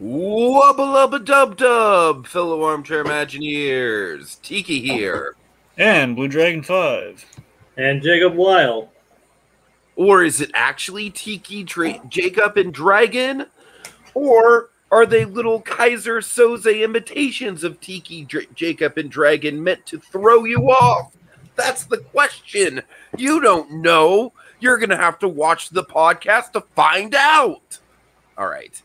Wubba lubba dub dub, fellow armchair Imagineers. Tiki here. And Blue Dragon 5. And Jacob Weil. Or is it actually Tiki, Jacob, and Dragon? Or are they little Kaiser Soze imitations of Tiki, Jacob, and Dragon meant to throw you off? That's the question. You don't know. You're going to have to watch the podcast to find out. All right.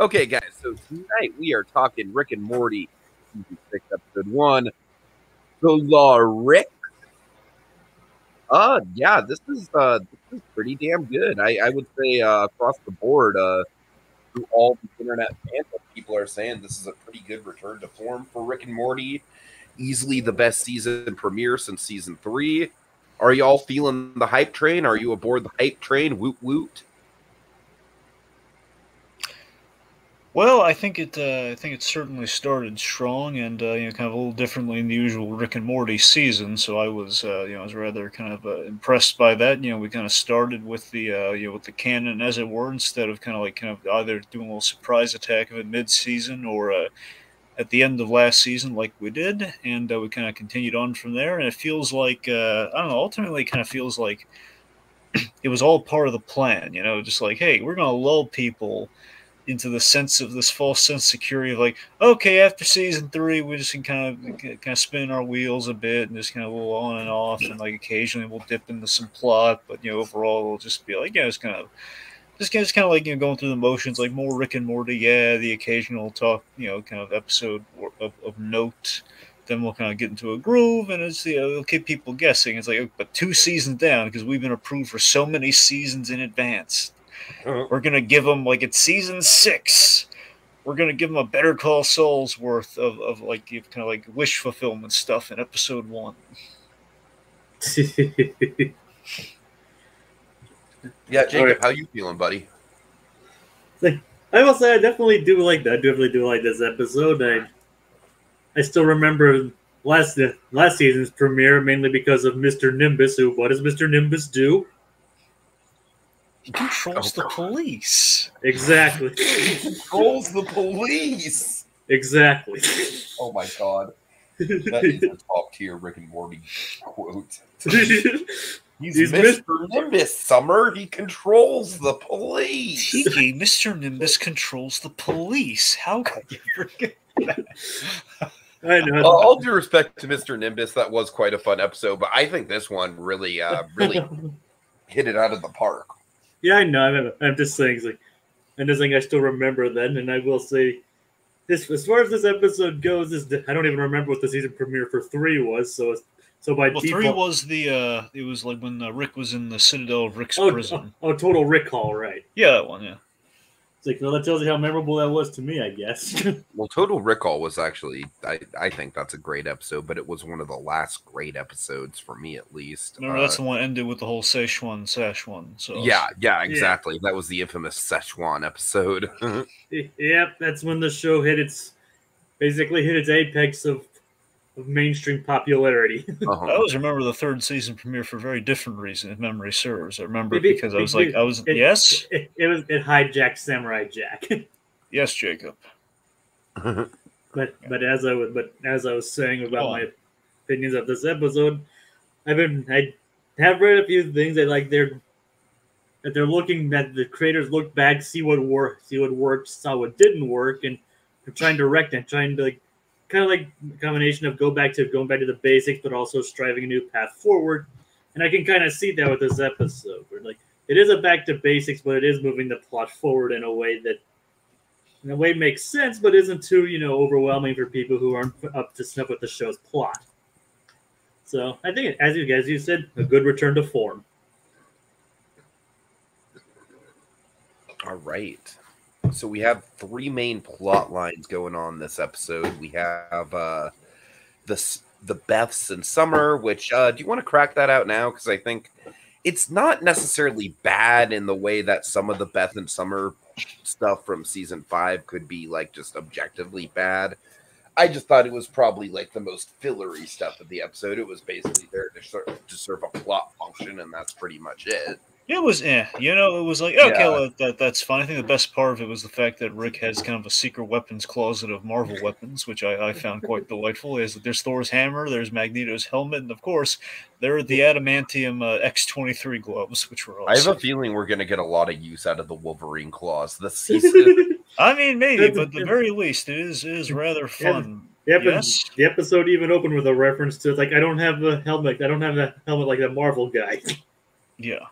Okay, guys, so tonight we are talking Rick and Morty, season 6, episode 1, Solarick. Yeah, this is pretty damn good. I would say across the board, through all the internet fandom, people are saying this is a pretty good return to form for Rick and Morty. Easily the best season premiere since season 3. Are y'all feeling the hype train? Are you aboard the hype train? Woot woot. Well, I think it certainly started strong and kind of a little differently than the usual Rick and Morty season. So I was I was rather kind of impressed by that. We kind of started with the with the canon, as it were, instead of kind of either doing a little surprise attack of it mid-season or at the end of last season, like we did, and we kind of continued on from there. And it feels like I don't know. Ultimately, it kind of feels like it was all part of the plan. Just like, hey, we're gonna lull people into the sense of this false sense of security of like, okay, after season 3, we just can kind of spin our wheels a bit and just kind of a little on and off, and like occasionally we'll dip into some plot, but overall we'll just be like, it's kind of like going through the motions, like more Rick and Morty, the occasional talk, kind of episode of note. Then we'll kind of get into a groove, and it's it'll keep people guessing. It's like, but 2 seasons down because we've been approved for so many seasons in advance. We're going to give them, like, it's season 6. We're going to give them a Better Call Saul's worth of like, kind of like wish fulfillment stuff in episode 1. Yeah, Jacob, how you feeling, buddy? I will say I definitely do like that. I definitely do like this episode. I still remember last season's premiere, mainly because of Mr. Nimbus, who, what does Mr. Nimbus do? He controls the police. Exactly. He controls the police. Exactly. Oh my god. That is a top tier Rick and Morty quote. He's Mr. Nimbus, Summer. He controls the police. Tiki, Mr. Nimbus controls the police. How could you forget that? I know. All due respect to Mr. Nimbus, that was quite a fun episode, but I think this one really hit it out of the park. Yeah, I know. I'm just saying, I still remember then, and I will say, this as far as this episode goes, I don't even remember what the season premiere for 3 was. So by default, 3 was it was like when Rick was in the Citadel of Rick's prison. Total Recall, right? Yeah, that one. Yeah. It's like, well, that tells you how memorable that was to me, I guess. Well, Total Recall was actually, I think that's a great episode, but it was one of the last great episodes for me, at least. Remember, that's the one that ended with the whole Szechuan. So yeah, exactly. Yeah. That was the infamous Szechuan episode. Yep, that's when the show basically hit its apex of mainstream popularity. I always remember the 3rd season premiere for a very different reason, if memory serves. I remember it because it hijacked Samurai Jack. Yes, Jacob. But as I was saying about my opinions of this episode, I have read a few things that they're looking at, the creators look back, see what worked, saw what didn't work, and they're trying to kind of like a combination of going back to the basics, but also striving a new path forward. And I can kind of see that with this episode, where it is a back to basics, but it is moving the plot forward in a way that makes sense, but isn't too overwhelming for people who aren't up to snuff with the show's plot. So I think, as you said, a good return to form. All right. So we have 3 main plot lines going on this episode. We have the Beths and Summer, which do you want to crack that out now? Because I think it's not necessarily bad in the way that some of the Beth and Summer stuff from season 5 could be like just objectively bad. I just thought it was probably like the most fillery stuff of the episode. It was basically there to serve a plot function, and that's pretty much it. It was, it was like, okay, Yeah. well, that's fine. I think the best part of it was the fact that Rick has kind of a secret weapons closet of Marvel weapons, which I found quite delightful. There's Thor's hammer, there's Magneto's helmet, and of course, there are the adamantium X-23 gloves, which were I have awesome. a feeling we're going to get a lot of use out of the Wolverine claws this season. I mean, maybe, but at the very least, it is rather fun. Yes? The episode even opened with a reference to, like, I don't have a helmet. I don't have a helmet like that Marvel guy. Yeah.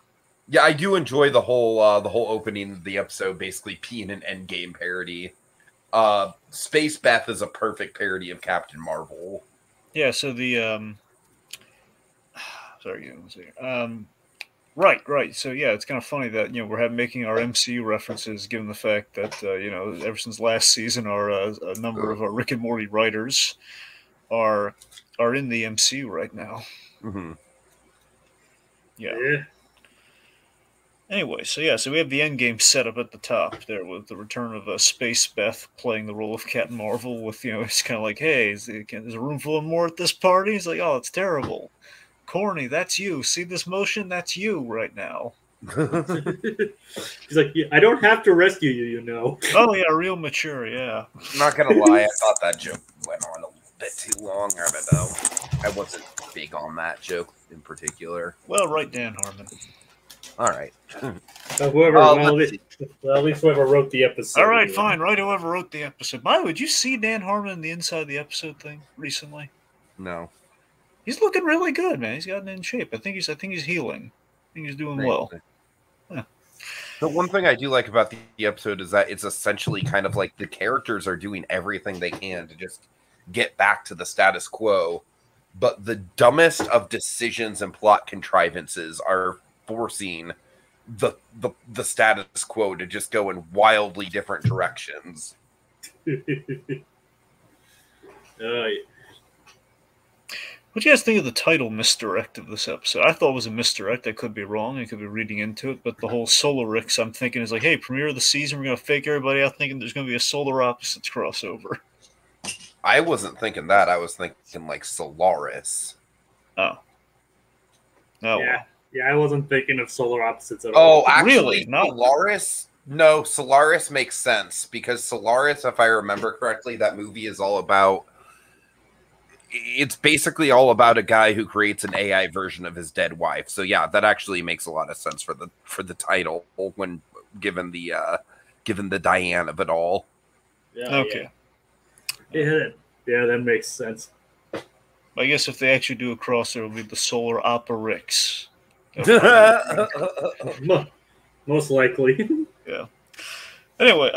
Yeah, I do enjoy the whole opening of the episode basically being an Endgame parody. Space Beth is a perfect parody of Captain Marvel. Yeah, so the sorry, right. So yeah, it's kind of funny that we're making our MCU references, given the fact that ever since last season, a number of our Rick and Morty writers are in the MCU right now. Mm-hmm. Yeah. Anyway, so we have the Endgame setup at the top there with the return of Space Beth playing the role of Captain Marvel. With it's kind of like, hey, there's a room full of more at this party. He's like, oh, it's terrible, corny. That's you. See this motion? That's you right now. He's like, yeah, I don't have to rescue you. Oh yeah, real mature. Yeah. I'm not gonna lie, I thought that joke went on a bit too long. I don't know. I wasn't big on that joke in particular. Well, right, Dan Harmon. All right. At least whoever wrote the episode. All right, fine. Right, whoever wrote the episode. By the way, did you see Dan Harmon in the Inside the Episode thing recently? No. He's looking really good, man. He's gotten in shape. I think he's healing. I think he's doing well. Yeah. The one thing I do like about the episode is that it's essentially kind of like the characters are doing everything they can to just get back to the status quo, but the dumbest of decisions and plot contrivances are forcing the status quo to just go in wildly different directions. What do you guys think of the title misdirect of this episode? I thought it was a misdirect. I could be wrong. I could be reading into it. But the whole Solarick, I'm thinking, is like, hey, premiere of the season, we're going to fake everybody out thinking there's going to be a Solar Opposites crossover. I wasn't thinking that. I was thinking like Solaris. Oh. Yeah. Yeah, I wasn't thinking of Solar Opposites at all. Oh, actually, really? No. Solaris? No, Solaris makes sense because Solaris, if I remember correctly, that movie is all about... It's basically all about a guy who creates an AI version of his dead wife. So yeah, that actually makes a lot of sense for the title when given the Diane of it all. Yeah, okay. Yeah, that makes sense. I guess if they actually do a crossover, it'll be the Solar Operix. Most likely. Yeah. Anyway,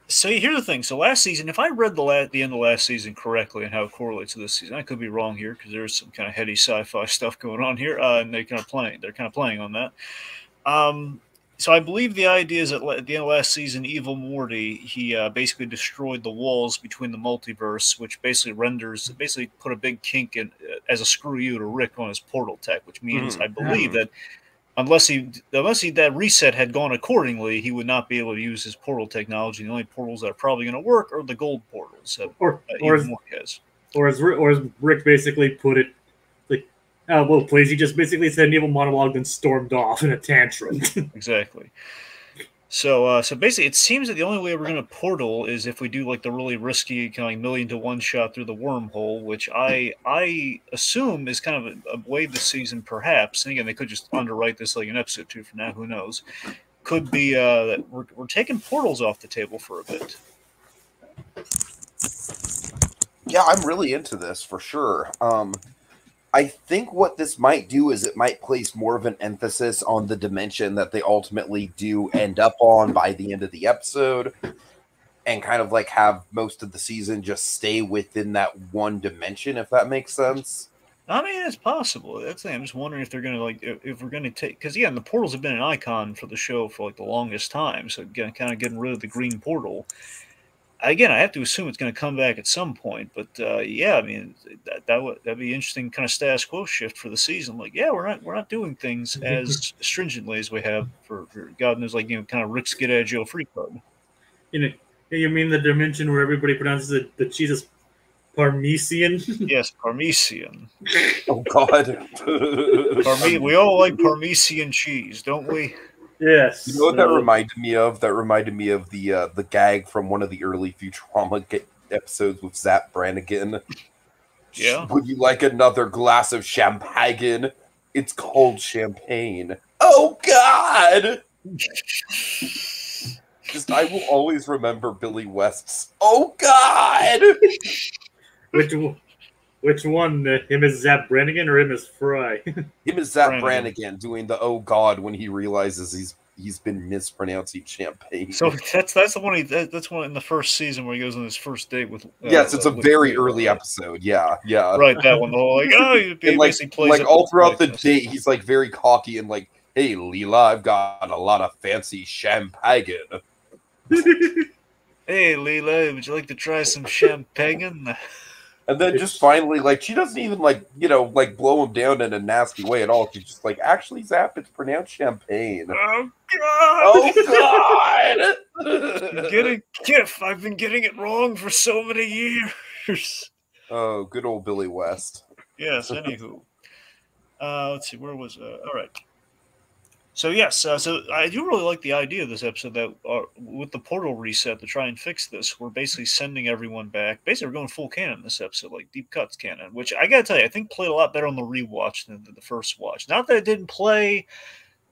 so here's the thing. So last season, if I read the end of last season correctly and how it correlates to this season, I could be wrong here because there's some kind of heady sci-fi stuff going on here, and they're kind of playing on that. So I believe the idea is that at the end of last season, Evil Morty, he basically destroyed the walls between the multiverse, which basically put a big kink in as a screw you to Rick on his portal tech, which means I believe that unless that reset had gone accordingly, he would not be able to use his portal technology. The only portals that are probably going to work are the gold portals. Or as Rick basically put it, like, oh, well, please, he just basically said an evil monologue, then stormed off in a tantrum. Exactly. So basically, it seems that the only way we're going to portal is if we do like the really risky kind of 1,000,000-to-1 shot through the wormhole, which I assume is kind of a way this season, perhaps. And again, they could just underwrite this like an episode 2 for now. Who knows? Could be that we're taking portals off the table for a bit. Yeah, I'm really into this for sure. I think what this might do is it might place more of an emphasis on the dimension that they ultimately do end up on by the end of the episode, and kind of like have most of the season just stay within that one dimension, if that makes sense. I mean, it's possible. That's the thing. I'm just wondering if they're going to if we're going to take, because again, the portals have been an icon for the show for like the longest time. So again, kind of getting rid of the green portal. Again, I have to assume it's going to come back at some point, but yeah, I mean that'd be interesting kind of status quo shift for the season. Like, yeah, we're not doing things as stringently as we have for God knows, like kind of Rick's get out of jail free card. You mean the dimension where everybody pronounces the cheese Parmesan. Yes, Parmesan. Oh God. We all like Parmesan cheese, don't we? Yes. You know what that reminded me of? That reminded me of the gag from one of the early Futurama episodes with Zap Brannigan. Yeah. Would you like another glass of champagne? It's called champagne. Oh God! Just I will always remember Billy West's. Oh God! Which one? Him as Zap Brannigan or him as Fry? Him as Zap Brannigan doing the oh God when he realizes he's been mispronouncing champagne. So that's the one that's one in the first season where he goes on his first date with. Yes, it's a very early episode. Yeah. Right, that one. Like, oh, he basically plays like all throughout the date, he's like very cocky and like, "Hey, Leela, I've got a lot of fancy champagne." Hey, Leela, would you like to try some champagne? And then just finally, like, she doesn't even like blow him down in a nasty way at all. She's just like, actually, Zap, it's pronounced champagne. Oh God! You're getting GIF. I've been getting it wrong for so many years. Oh, good old Billy West. Yes. Anywho, let's see. Where was all right. So yes, so I do really like the idea of this episode that with the portal reset to try and fix this, we're basically sending everyone back. Basically, we're going full canon this episode, like deep cuts canon, which I gotta tell you, I think played a lot better on the rewatch than the first watch. Not that it didn't play,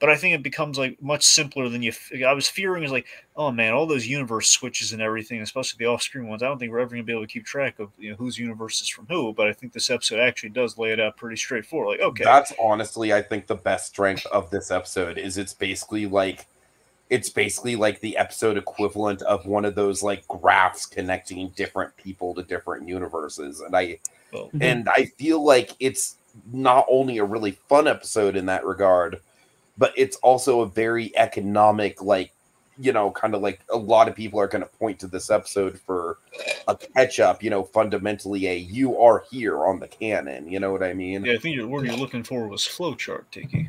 but I think it becomes like much simpler than I was fearing. Is like, oh man, all those universe switches and everything, especially the off-screen ones. I don't think we're ever going to be able to keep track of whose universe is from who. But I think this episode actually does lay it out pretty straightforward. Like, okay, that's honestly, I think the best strength of this episode is it's basically like the episode equivalent of one of those like graphs connecting different people to different universes, and I feel like it's not only a really fun episode in that regard, but it's also a very economic, like, kind of like a lot of people are going to point to this episode for a catch up, fundamentally you are here on the canon. You know what I mean? Yeah, I think the word you're looking for was flowchart, Tiki.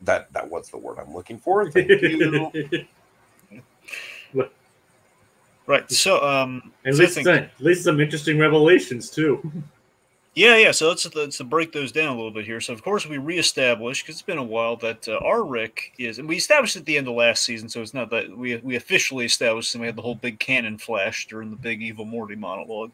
That was the word I'm looking for. Thank you. Right. So, at least some interesting revelations too. Yeah. So let's break those down a little bit here. So, of course, we reestablished, because it's been a while, that our Rick is, and we established at the end of last season, so it's not that we officially established, and we had the whole big canon flash during the big evil Morty monologue,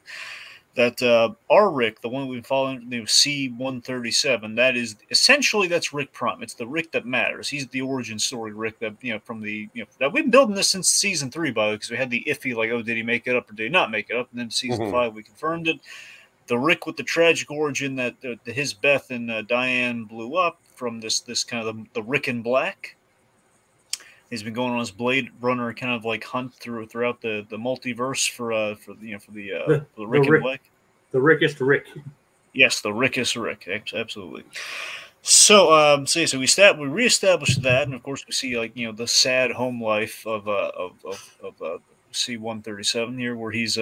that our Rick, the one we've been following, C-137, that is essentially, that's Rick Prime. It's the Rick that matters. He's the origin story Rick that, from the, that we've been building this since season 3, by the way, because we had the iffy, like, oh, did he make it up or did he not make it up? And then season 5, we confirmed it. The Rick with the tragic origin that his Beth and Diane blew up from this kind of the Rick in Black. He's been going on his Blade Runner kind of like hunt throughout the multiverse for the Rick in Black. The Rickest Rick. Yes, the Rickest Rick. Absolutely. So we reestablished that, and of course we see the sad home life of C-137 here, where he's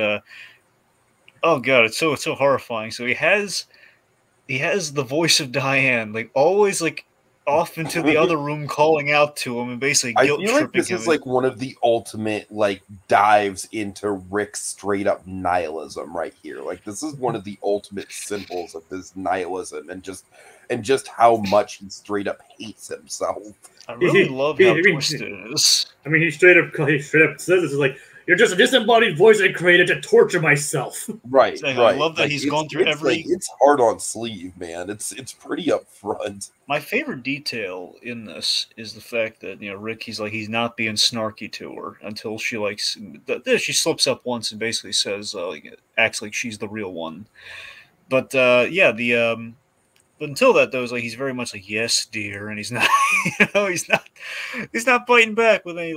oh god, it's so horrifying. So he has the voice of Diane, like always, like off into the other room, calling out to him and basically guilt tripping him. I feel like this is like one of the ultimate like dives into Rick's straight up nihilism right here. Like this is one of the ultimate symbols of his nihilism and just how much he straight up hates himself. I really love how twisted it is. I mean, he straight up says this is like, you're just a disembodied voice I created to torture myself. Right, right. I love that he's gone through every... it's hard on sleeve, man. It's pretty upfront. My favorite detail in this is the fact that, Rick, he's not being snarky to her until she she slips up once and basically says, acts like she's the real one. But, but until that, though, he's very much like, yes, dear, and he's not, he's not fighting back with any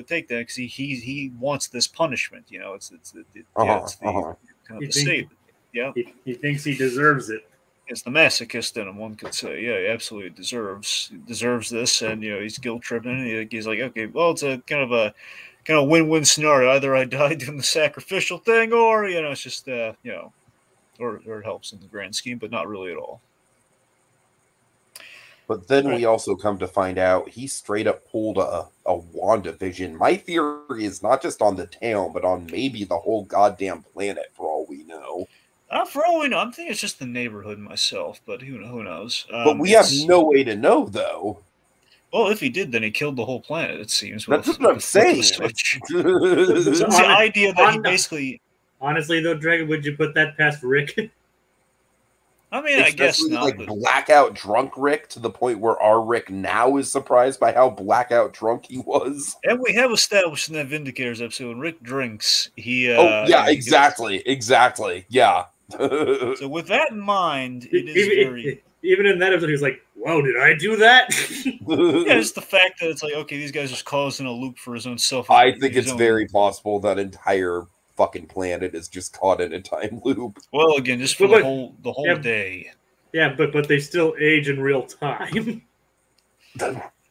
take that, because he wants this punishment, it's kind of the state, yeah. He thinks he deserves it. It's the masochist in him, one could say. Yeah, he absolutely deserves this, and he's guilt tripping. He's like, okay, well, it's a kind of win-win scenario. Either I die doing the sacrificial thing, or it's just or it helps in the grand scheme, but not really at all. But then we also come to find out he straight up pulled a WandaVision. My theory is not just on the town, but on maybe the whole goddamn planet, for all we know. For all we know, I'm thinking it's just the neighborhood myself, but who knows? But we have no way to know, though. Well, if he did, then he killed the whole planet, it seems. That's what I'm saying. Switch. It's the idea that he basically... Honestly, though, Dragon, would you put that past Rick? I mean, I guess not. Like blackout drunk Rick, to the point where our Rick now is surprised by how blackout drunk he was. And we have established in that Vindicators episode, when Rick drinks, he... exactly. Yeah. So with that in mind, it is very... Even in that episode, he was like, "Whoa, did I do that?" Yeah, it's the fact that it's like, okay, these guys are causing a loop for his own self. I think it's very possible that entire fucking planet is just caught in a time loop. Well, again, just for the whole day. Yeah, but they still age in real time.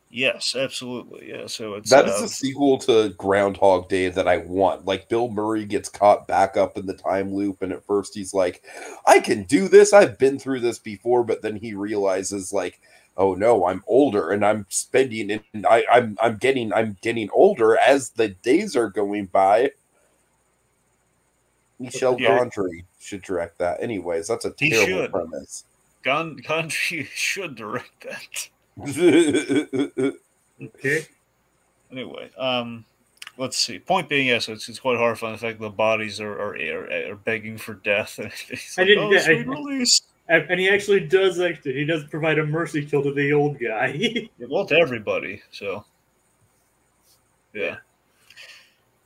Yes, absolutely. Yeah, so it's that is a sequel to Groundhog Day that I want. Like, Bill Murray gets caught back up in the time loop, and at first he's like, "I can do this. I've been through this before," but then he realizes, like, "Oh no, I'm older, and I'm spending it. And I'm getting older as the days are going by." Michel Gondry should direct that. Anyways, that's a terrible premise. Gondry should direct that. Okay. Anyway, let's see. Point being, yes, it's quite horrifying the fact that the bodies are begging for death. And he actually does provide a mercy kill to the old guy. Well, to everybody. So, yeah.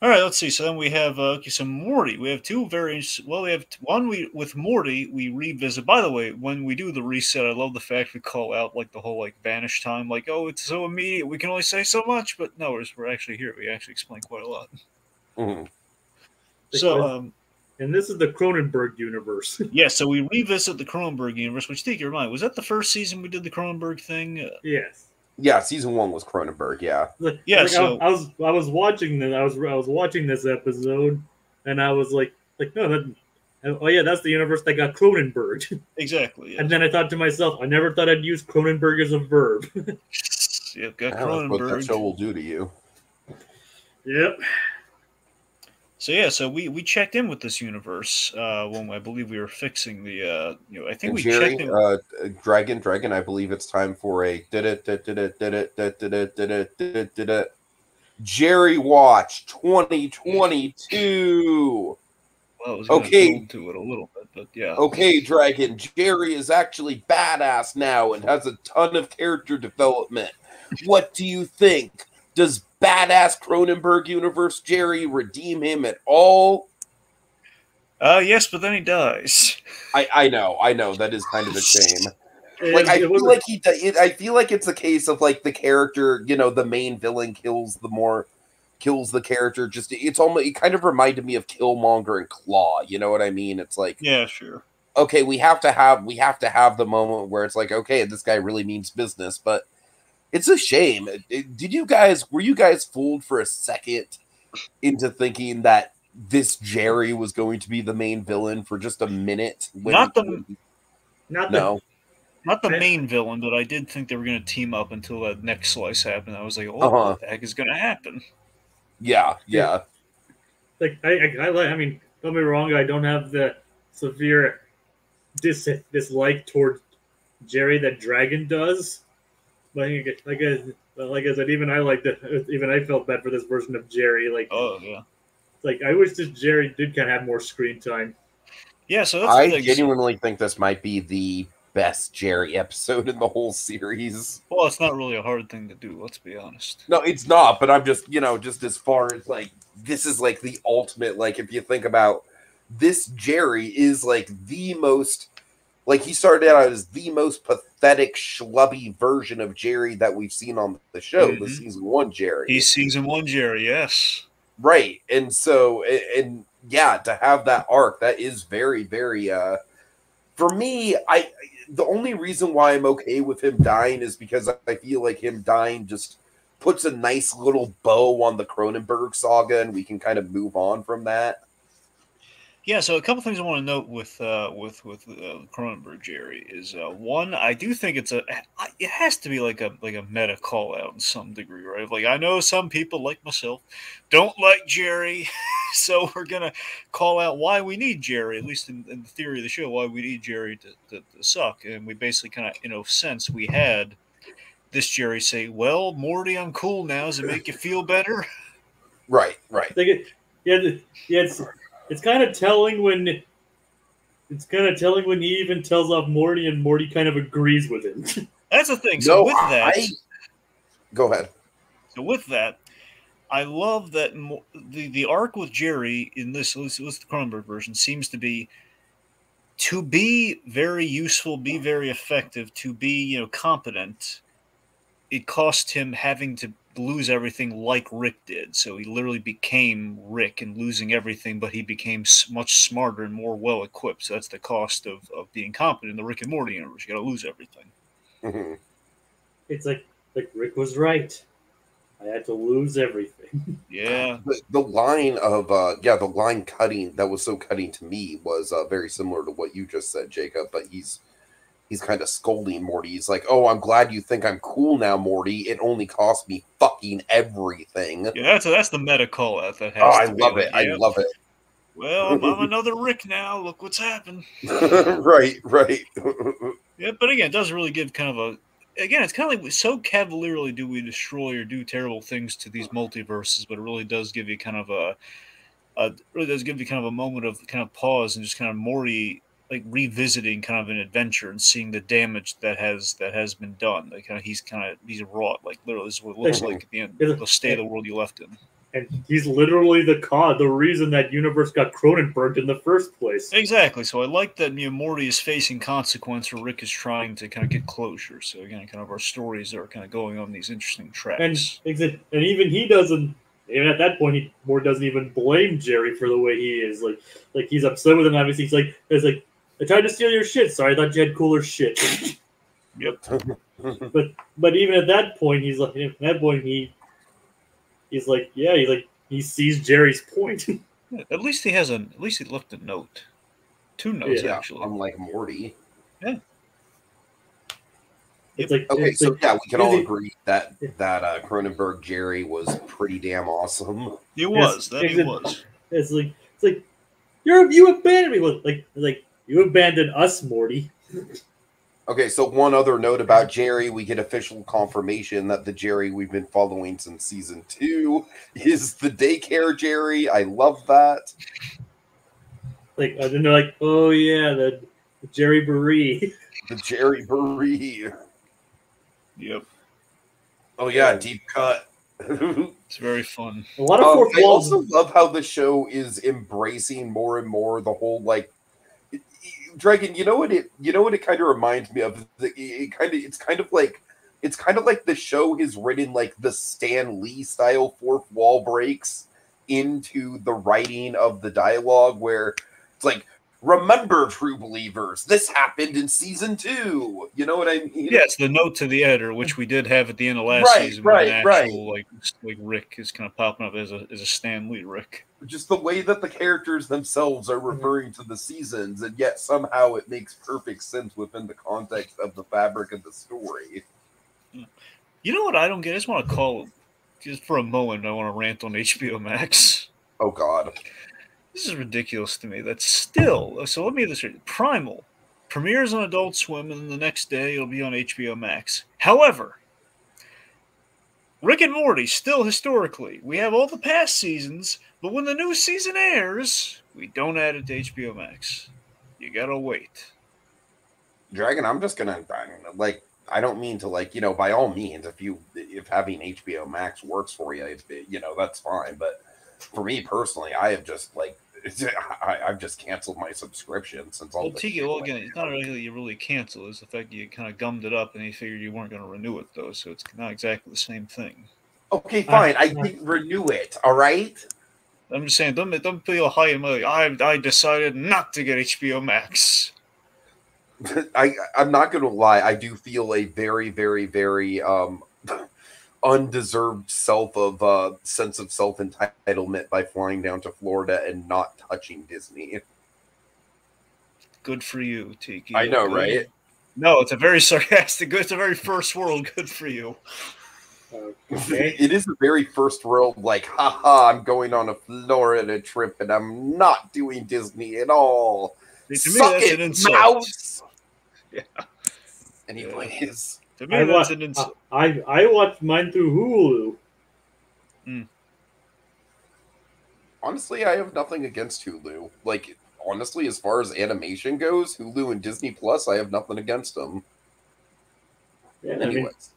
All right, let's see. So then we have some Morty. We have two very we have one with Morty. We revisit. By the way, when we do the reset, I love the fact we call out like the whole like vanish time. Like, oh, it's so immediate. We can only say so much, but no, we're actually here. We actually explain quite a lot. Mm-hmm. So, and this is the Cronenberg universe. Yeah. So we revisit the Cronenberg universe. Which, Tiki, remind, was that the first season we did the Cronenberg thing? Yes. Yeah, season 1 was Cronenberg. Yeah, yeah. Like, so I was watching this. I was watching this episode, and I was like no, that's the universe that got Cronenberg. Exactly. Yes. And then I thought to myself, I never thought I'd use Cronenberg as a verb. Yep, got Cronenberg. What that show will do to you. Yep. So yeah, so we checked in with this universe when I believe we were fixing the I think we checked in. Dragon. I believe it's time for a Jerry Watch 2022. Well, I was going to build to it a little bit, but yeah. Okay, Dragon. Jerry is actually badass now and has a ton of character development. What do you think? Does badass Cronenberg universe Jerry redeem him at all? Yes, but then he dies. I know. That is kind of a shame. Like, I feel like I feel like it's a case of like the character, the main villain kills the character. Just it kind of reminded me of Killmonger and Claw. You know what I mean? It's like, yeah, sure. Okay, we have to have the moment where it's like, okay, this guy really means business, but it's a shame. Were you guys fooled for a second into thinking that this Jerry was going to be the main villain for just a minute? Not the main villain, but I did think they were going to team up until that next slice happened. I was like, what the heck is going to happen? Yeah. Like I mean, don't be wrong. I don't have the severe dislike toward Jerry that Dragon does. But like I said, even I felt bad for this version of Jerry. Like, oh yeah, like I wish this Jerry did kind of have more screen time. Yeah, so that's I genuinely think this might be the best Jerry episode in the whole series. Well, it's not really a hard thing to do. Let's be honest. No, it's not. But I'm just just as far as like this is like the ultimate. Like if you think about this, Jerry is like the most. Like, he started out as the most pathetic, schlubby version of Jerry that we've seen on the show, the season 1 Jerry. He's season 1 Jerry, yes. Right. And so, yeah, to have that arc, that is very, very, for me, the only reason why I'm okay with him dying is because I feel like him dying just puts a nice little bow on the Cronenberg saga, and we can kind of move on from that. Yeah, so a couple things I want to note with Cronenberg Jerry is one, I do think it has to be like a meta call out in some degree, right? Like I know some people like myself don't like Jerry, so we're gonna call out why we need Jerry, at least in the theory of the show, why we need Jerry to suck, and we basically kind of, in a sense, we had this Jerry say, "Well, Morty, I'm cool now. Does it make you feel better?" Right. It's kind of telling when he even tells off Morty, and Morty kind of agrees with him. That's the thing. So Go ahead. So with that, I love that the arc with Jerry in this, at least the Cronenberg version, seems to be very useful, be very effective, to be competent. It cost him having to lose everything like Rick did. So he literally became Rick and losing everything, but he became much smarter and more well-equipped. So that's the cost of being competent in the Rick and Morty universe. You got to lose everything. Mm-hmm. It's like Rick was right. I had to lose everything. Yeah. The line of the line cutting that was so cutting to me was very similar to what you just said, Jacob. But he's kind of scolding Morty. He's like, "Oh, I'm glad you think I'm cool now, Morty. It only cost me fucking everything." Yeah, that's the meta call out that has. I love it. I love it. Well, I'm another Rick now. Look what's happened. Right. Yeah, but again, it does really give kind of a. Again, it's kind of like, so cavalierly do we destroy or do terrible things to these multiverses, but it really does give you kind of a moment of kind of pause and just kind of Morty like revisiting kind of an adventure and seeing the damage that has been done. Like he's wrought. Like literally, this is what it looks like at the end, the state of the world you left in. And he's literally the reason that universe got Cronenberg in the first place. Exactly. So I like that Morty is facing consequence, or Rick is trying to kind of get closure. So again, kind of our stories are kind of going on these interesting tracks. And even he doesn't. Even at that point, Morty doesn't even blame Jerry for the way he is. Like he's upset with him. Obviously, he's like, I tried to steal your shit. Sorry, I thought you had cooler shit. Yep. But even at that point, he's like, he sees Jerry's point. Yeah, at least he left a note. 2 notes, actually. Unlike Morty. Yeah. It's like we can all agree that Cronenberg Jerry was pretty damn awesome. He was. He was. It's like you abandoned me. Like you abandoned us, Morty. Okay, so one other note about Jerry. We get official confirmation that the Jerry we've been following since season 2 is the daycare Jerry. I love that. Like, I don't know, like, oh yeah, the Jerry Baree. The Jerry Baree. Yep. Oh yeah, deep cut. It's very fun. A lot of fourth walls. I also love how the show is embracing more and more the whole like Dragon. You know what it kind of reminds me of. It's kind of like the show has written like the Stan Lee style fourth wall breaks into the writing of the dialogue, where it's like, remember, true believers, this happened in season 2. You know what I mean? Yeah, it's the note to the editor, which we did have at the end of last season. Right. Like Rick is kind of popping up as a Stan Lee Rick. Just the way that the characters themselves are referring to the seasons, and yet somehow it makes perfect sense within the context of the fabric of the story. You know what I don't get? I just want to call, just for a moment, I want to rant on HBO Max. Oh, God. This is ridiculous to me. That's still, so let me get this right. Primal premieres on Adult Swim, and then the next day it'll be on HBO Max. However, Rick and Morty, still historically, we have all the past seasons, but when the new season airs, we don't add it to HBO Max. You gotta wait. Dragon, I'm just gonna, like, I don't mean to, like, by all means, if having HBO Max works for you, that's fine. But for me personally, I have just, like, I've just canceled my subscription since all. Well, Tiki, again, it's not really you really cancel. It's the fact that you kind of gummed it up and you figured you weren't going to renew it, though. So it's not exactly the same thing. Okay, fine. I didn't renew it. All right. I'm just saying, don't feel high and mighty. I decided not to get HBO Max. I'm not going to lie. I do feel a very, very, very undeserved sense of self entitlement by flying down to Florida and not touching Disney. Good for you, Tiki. I know, Good. right? No, it's a very sarcastic. It's a very first world. Good for you. Okay. It is a very first world, like, haha, I'm going on a Florida trip and I'm not doing Disney at all. See, to Suck me, that's it, an insult. mouse! Yeah. Anyways. To me, that's an insult. I watched mine through Hulu. Honestly, I have nothing against Hulu. Like, honestly, as far as animation goes, Hulu and Disney Plus, I have nothing against them. Yeah, Anyways.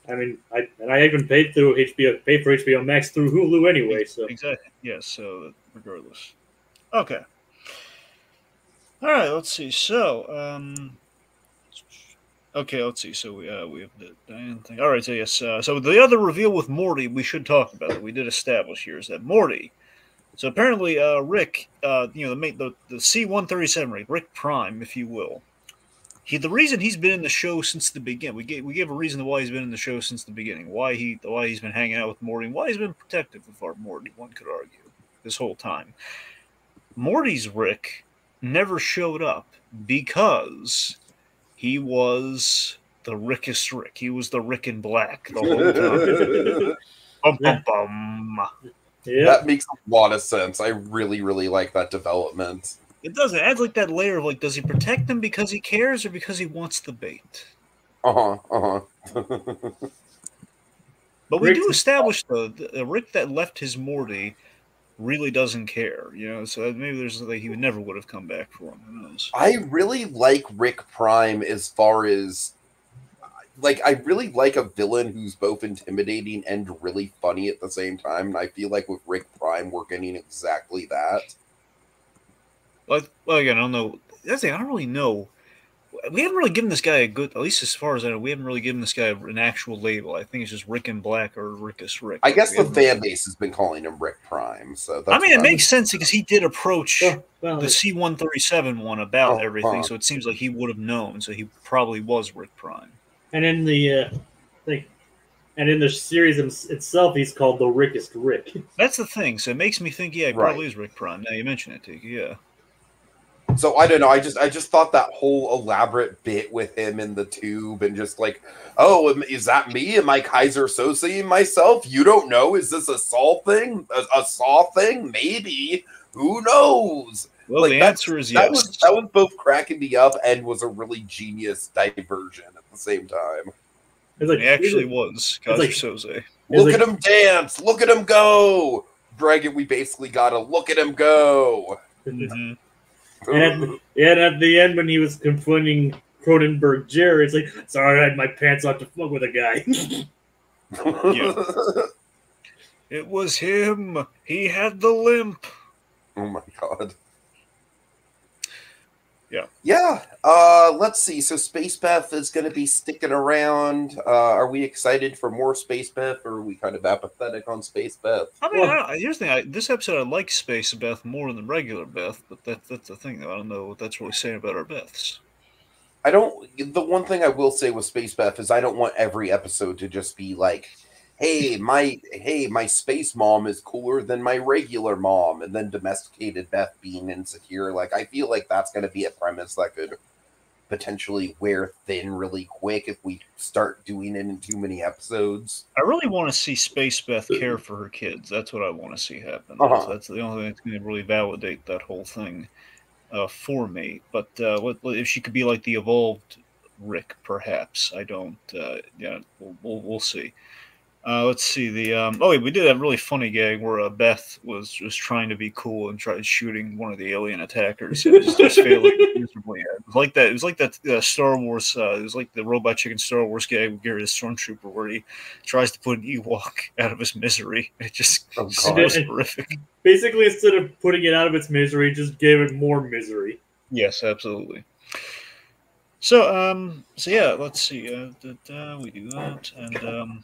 I even paid for HBO Max through Hulu anyway. So Exactly. Yes. So regardless. Okay. All right. Let's see. So, okay. Let's see. So we have the Diane thing. All right. So yes. So the other reveal with Morty, we should talk about it. We did establish here is that Morty. So apparently, Rick, the C-137 Rick Prime, if you will. The reason he's been in the show since the beginning. We gave a reason why he's been in the show since the beginning. Why he's been hanging out with Morty. And why he's been protective of our Morty. One could argue this whole time. Morty's Rick never showed up because he was the Rickest Rick. He was the Rick in Black the whole time. Bum, bum, bum. yeah, That makes a lot of sense. I really, really like that development. It does. It adds like that layer of like, does he protect them because he cares or because he wants the bait? But we do establish though the Rick that left his Morty really doesn't care, So maybe there's like he never would have come back for him. Who knows? I really like Rick Prime as far as I really like a villain who's both intimidating and really funny at the same time. And I feel like with Rick Prime, we're getting exactly that. Well, again, I don't know. That's the thing. I don't really know. We haven't really given this guy a good, at least as far as I know, we haven't really given this guy an actual label. I think it's just Rick in Black or Rickest Rick. I guess the fan base has been calling him Rick Prime. So that's it makes sense because he did approach the C-137 one about everything, so it seems like he would have known. So he probably was Rick Prime. And in the series itself, he's called the Rickest Rick. That's the thing. So it makes me think, he probably is Rick Prime. Now you mention it, Tiki. Yeah. So I don't know. I just thought that whole elaborate bit with him in the tube and just like, oh, is that me? Am I Kaiser Soze myself? You don't know? Is this a Saw thing? A Saw thing? Maybe. Who knows? Well, the answer is yes. That was both cracking me up and was a really genius diversion at the same time. It actually was Kaiser Soze. Look at him dance! Look at him go! Dragon, we basically gotta look at him go! Mm-hmm. And at the end, when he was confronting Cronenberg Jerry, it's like, sorry, I had my pants off to fuck with a guy. It was him. He had the limp. Oh my god. Yeah. Let's see. So Space Beth is going to be sticking around. Are we excited for more Space Beth, or are we kind of apathetic on Space Beth? Here's the thing. This episode, I like Space Beth more than regular Beth, but that's the thing, though. I don't know what that's really saying about our Beths. The one thing I will say with Space Beth is I don't want every episode to just be like, hey, my space mom is cooler than my regular mom, and then domesticated Beth being insecure. Like, I feel like that's going to be a premise that could potentially wear thin really quick if we start doing it in too many episodes. I really want to see Space Beth care for her kids. That's what I want to see happen. That's the only thing that's going to really validate that whole thing for me. But what if she could be like the evolved Rick, perhaps? I don't. We'll see. Let's see we did a really funny gag where Beth was just trying to be cool and tried shooting one of the alien attackers. And just failed miserably. It was like that. It was like that Star Wars. It was like the Robot Chicken Star Wars gag with Gary the Stormtrooper, where he tries to put an Ewok out of his misery. It just was horrific. Basically, instead of putting it out of its misery, just gave it more misery. Yes, absolutely. So yeah, let's see. We do that and.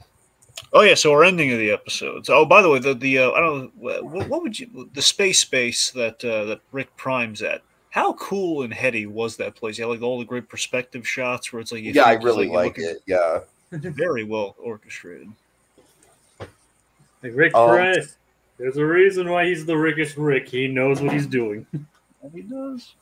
So our ending of the episode. So, by the way, I don't know what would you the space base that Rick Prime's at. How cool and heady was that place? Yeah, like all the great perspective shots where it's like I really like it. Yeah, very well orchestrated. Like Rick Press. There's a reason why he's the Rickish Rick. He knows what he's doing. And he does.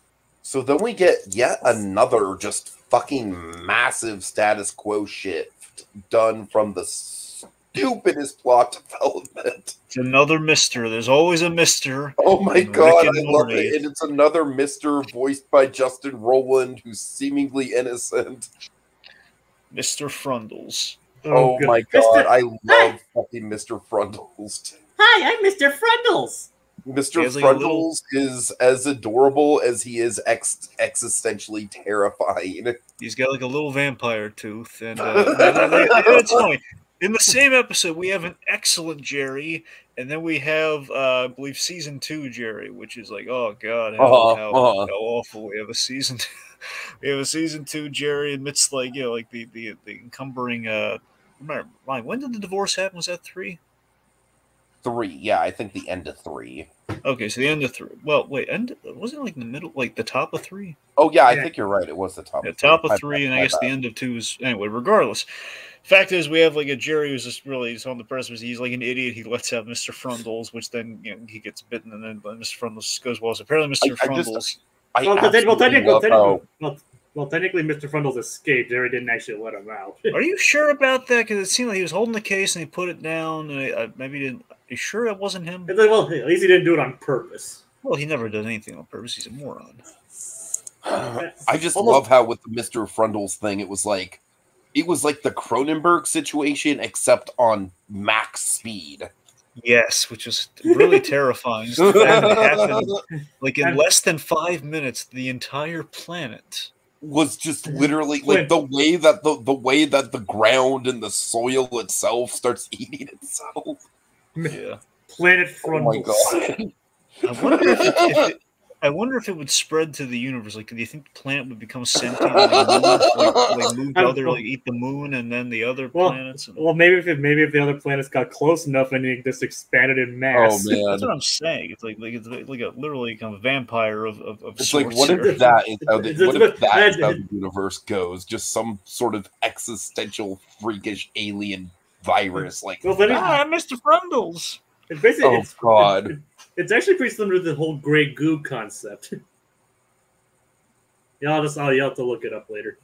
So then we get yet another just fucking massive status quo shift done from the stupidest plot development. It's another Mister. There's always a Mister. Oh my god, I love it. And it's another Mister voiced by Justin Rowland, who's seemingly innocent. Mr. Frundles. Oh my god, I love fucking Mr. Frundles. Hi, I'm Mr. Frundles. Mr. Frundles is as adorable as he is existentially terrifying. He's got like a little vampire tooth, and it's funny. In the same episode, we have an excellent Jerry, and then we have, I believe, season 2 Jerry, which is like, oh god, how awful. We have a season 2. We have a season 2 Jerry amidst like like the encumbering. Remember, when did the divorce happen? Was that 3? 3, yeah, I think the end of 3. Okay, so the end of 3. Well, wait, wasn't it like in the middle, like the top of 3? Oh yeah, I think you're right. It was the top. Yeah, of 3. Top of 3, and I guess the end of 2 is anyway. Regardless, fact is, we have like a Jerry who's just really he's on the precipice. He's like an idiot. He lets out Mr. Frundles, which then he gets bitten, and then Mr. Frundles goes well. So apparently, Mr. Frundles. Well, technically, Mr. Frundles escaped. Jerry didn't actually let him out. Are you sure about that? Because it seemed like he was holding the case and he put it down. And maybe he didn't. Are you sure it wasn't him? It's like, well, at least he didn't do it on purpose. Well, he never did anything on purpose. He's a moron. I just love how with the Mr. Frundles thing, it was like the Cronenberg situation, except on max speed. Yes, which is really terrifying. Just the fact that it happened, like in less than 5 minutes, the entire planet was just literally like the way that the ground and the soil itself starts eating itself. Yeah, planet Frundles. Oh my god! I wonder if it would spread to the universe. Like, do you think the planet would become sentient, like move other, like eat the moon and then the other planets? Well, maybe if the other planets got close enough and it just expanded in mass. Oh man, that's what I'm saying. It's like a literally kind of vampire of it's sorts. Like what if that is how the universe goes? Just some sort of existential, freakish alien virus. Like Mr. Frundles. It's basically, god. It's actually pretty similar to the whole gray goo concept. You'll have to look it up later.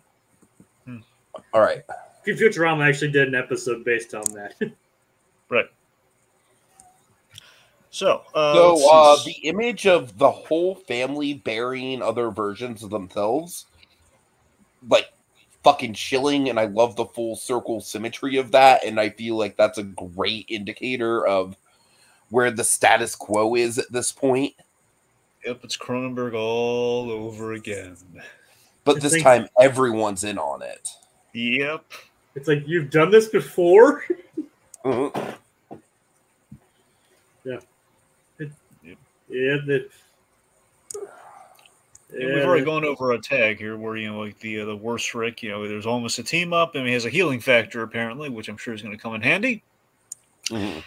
All right. Futurama actually did an episode based on that. Right. So the image of the whole family burying other versions of themselves, like fucking chilling, and I love the full circle symmetry of that, and I feel like that's a great indicator of where the status quo is at this point. Yep, it's Cronenberg all over again. But this time, everyone's in on it. Yep. It's like, you've done this before? Mm-hmm. Yeah. We've already gone over a tag here where, like the worst Rick, there's almost a team up, and he has a healing factor, apparently, which I'm sure is going to come in handy. Mm-hmm.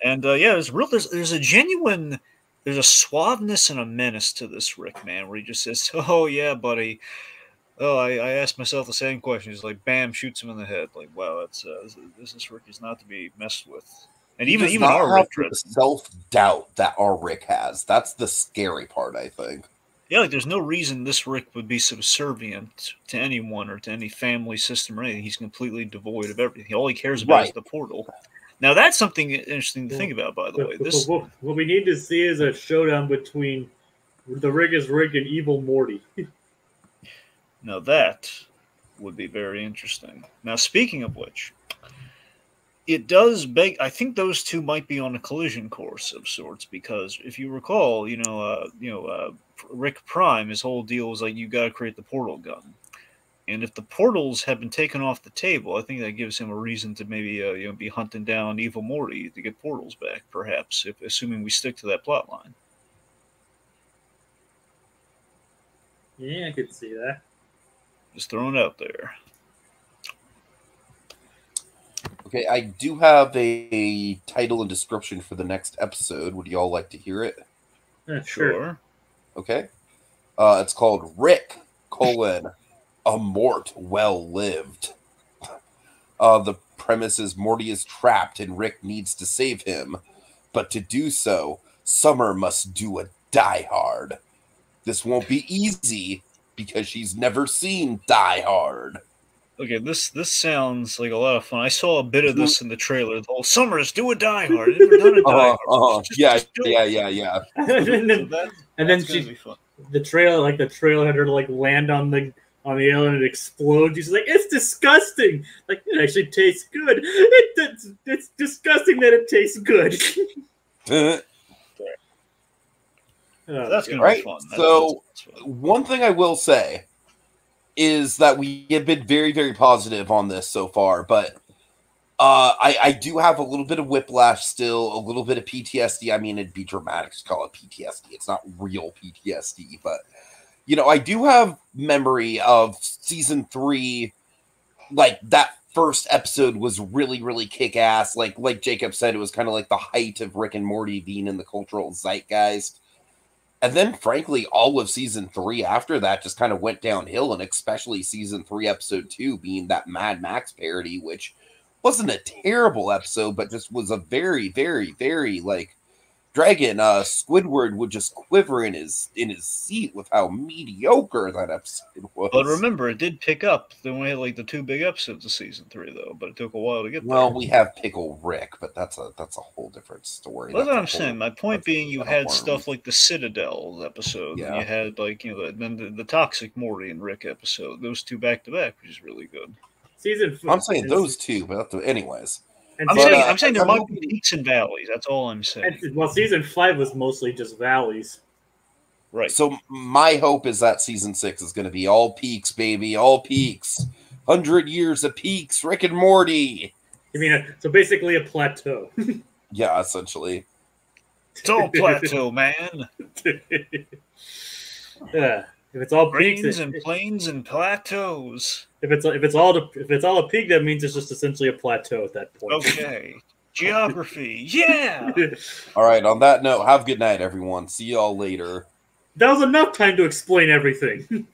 And there's a genuine, there's a suaveness and a menace to this Rick, man, where he just says, "Oh yeah, buddy. Oh, I asked myself the same question." He's like, bam, shoots him in the head. Like, wow, that's this Rick is not to be messed with. And even our Rick, the self-doubt that our Rick has. That's the scary part, I think. Yeah, like there's no reason this Rick would be subservient to anyone or to any family system or anything. He's completely devoid of everything. All he cares about is the portal. Now, that's something interesting to think about, by the way. What we need to see is a showdown between the Rickish Rick and Evil Morty. Now, that would be very interesting. Now, speaking of which, it does beg. I think those two might be on a collision course of sorts, because if you recall, Rick Prime, his whole deal was like, you got to create the portal gun. And if the portals have been taken off the table, I think that gives him a reason to maybe be hunting down Evil Morty to get portals back, perhaps, assuming we stick to that plot line. Yeah, I could see that. Just throwing it out there. Okay, I do have a title and description for the next episode. Would you all like to hear it? Sure. Okay. It's called Rick, A Mort Well Lived. The Premise is Morty is trapped and Rick needs to save him. But to do so, Summer must do a Die Hard. This won't be easy because she's never seen Die Hard. Okay, this sounds like a lot of fun. I saw a bit of this in the trailer. The whole Summers do a Die Hard. I've never done a Die Hard. Yeah. And then she, the trailer had her like land on the island and explode. She's like, it's disgusting. Like, it actually tastes good. It's disgusting that it tastes good. That's gonna be fun. So one thing I will say is that we have been very, very positive on this so far, but I do have a little bit of whiplash still, a little bit of PTSD. I mean, it'd be dramatic to call it PTSD. It's not real PTSD, but, you know, I do have memory of season 3, like, that first episode was really, really kick-ass. Like Jacob said, it was kind of like the height of Rick and Morty being in the cultural zeitgeist. And then, frankly, all of season 3 after that just kind of went downhill, and especially season 3, episode 2, being that Mad Max parody, which wasn't a terrible episode, but just was a very, very, very, like, Dragon, Squidward would just quiver in his seat with how mediocre that episode was. But remember, it did pick up. Then we had like the 2 big episodes of season 3, though. But it took a while to get there. Well, we have Pickle Rick, but that's a whole different story. That's what I'm saying. My point being, you had stuff like the Citadel episode. Yeah. And you had like then the Toxic Morty and Rick episode. Those 2 back to back, which is really good. I'm saying those 2, but anyways. I'm saying there might be peaks and valleys. That's all I'm saying. Well, season 5 was mostly just valleys. Right. So my hope is that season 6 is going to be all peaks, baby, all peaks. 100 years of peaks, Rick and Morty. You mean, so basically a plateau. Yeah, essentially. It's all plateau, man. Yeah. If it's all peaks and plains and plateaus. If it's all a peak, that means it's just essentially a plateau at that point. Okay. Geography. Yeah. All right. On that note, have a good night, everyone. See y'all later. That was enough time to explain everything.